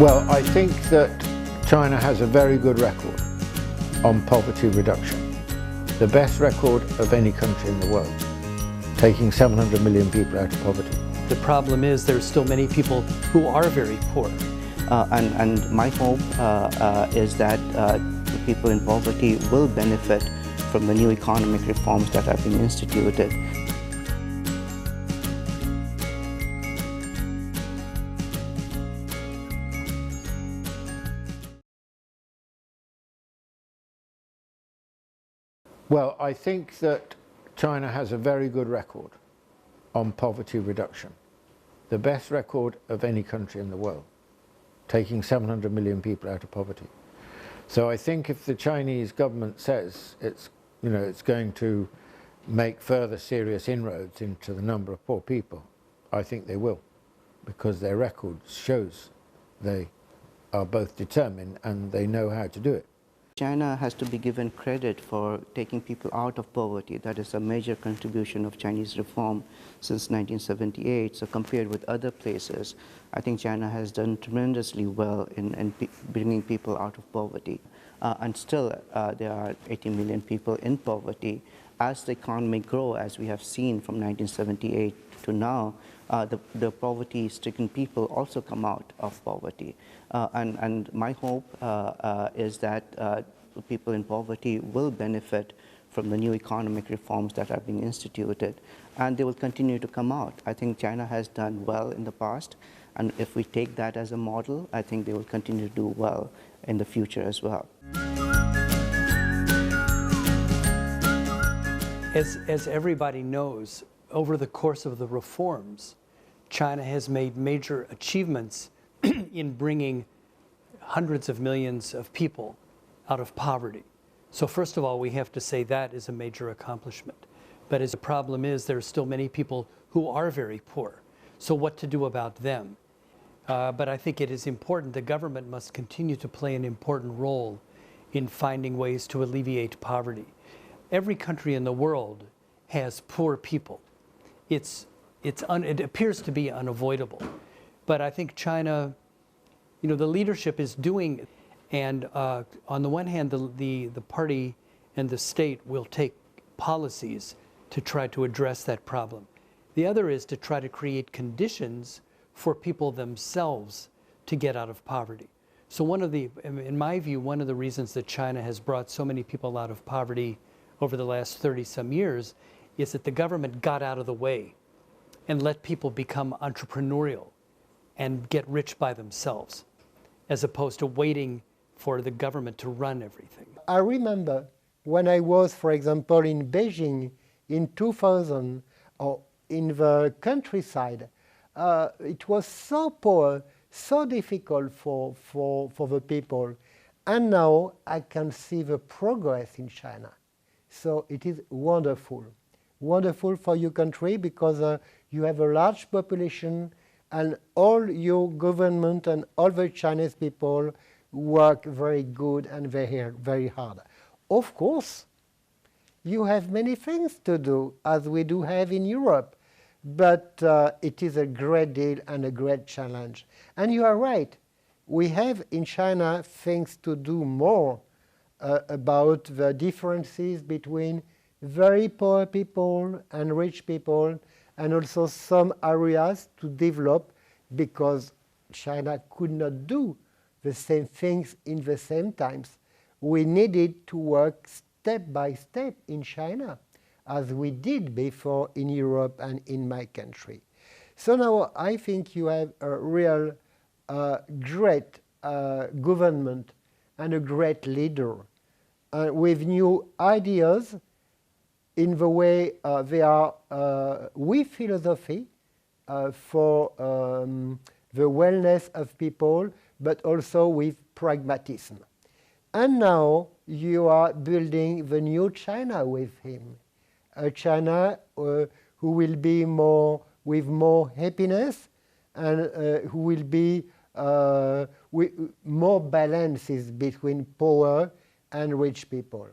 Well, I think that China has a very good record on poverty reduction. The best record of any country in the world, taking 700 million people out of poverty. The problem is there's still many people who are very poor. And my hope is that people in poverty will benefit from the new economic reforms that have been instituted. Well, I think that China has a very good record on poverty reduction. The best record of any country in the world, taking 700 million people out of poverty. So I think if the Chinese government says it's going to make further serious inroads into the number of poor people, I think they will, because their record shows they are both determined and they know how to do it. China has to be given credit for taking people out of poverty. That is a major contribution of Chinese reform since 1978. So compared with other places, I think China has done tremendously well in bringing people out of poverty. And still, there are 80 million people in poverty. As the economy grows, as we have seen from 1978 to now, the poverty-stricken people also come out of poverty. And my hope is that people in poverty will benefit from the new economic reforms that are being instituted, and they will continue to come out. I think China has done well in the past, and if we take that as a model, I think they will continue to do well in the future as well. As everybody knows, over the course of the reforms, China has made major achievements in bringing hundreds of millions of people out of poverty. So first of all, we have to say that is a major accomplishment. But as the problem is, there are still many people who are very poor. So what to do about them? But I think it is important, the government must continue to play an important role in finding ways to alleviate poverty. Every country in the world has poor people. It appears to be unavoidable. But I think China, the leadership is doing it. And on the one hand, the party and the state will take policies to try to address that problem. The other is to try to create conditions for people themselves to get out of poverty. So in my view, one of the reasons that China has brought so many people out of poverty over the last 30-some years is that the government got out of the way and let people become entrepreneurial and get rich by themselves, as opposed to waiting for the government to run everything. I remember when I was, for example, in Beijing in 2000, or in the countryside, it was so poor, so difficult for the people. And now I can see the progress in China. So it is wonderful. Wonderful for your country because you have a large population and all your government and all the Chinese people work very good and very hard. Of course, you have many things to do, as we do have in Europe, but it is a great deal and a great challenge. And you are right, we have in China things to do more about the differences between very poor people and rich people, and also some areas to develop because China could not do the same things in the same times. We needed to work step by step in China, as we did before in Europe and in my country. So now I think you have a real great government and a great leader with new ideas in the way they are with philosophy for the wellness of people, but also with pragmatism. And now you are building the new China with him, a China who will be with more happiness and who will be with more balances between poor and rich people.